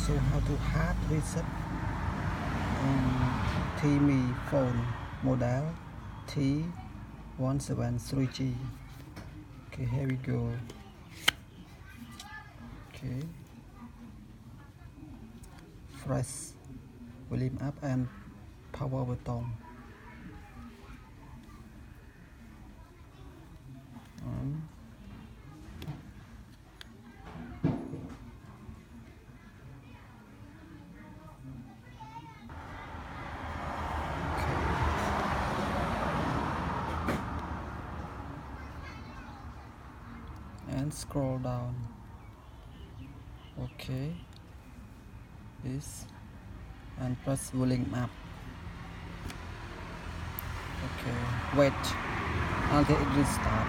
So how to hard reset Timi phone model T173G. Okay, here we go. Okay, press volume up and power button. And scroll down. Okay, this and press volume up. Okay, wait until it restart.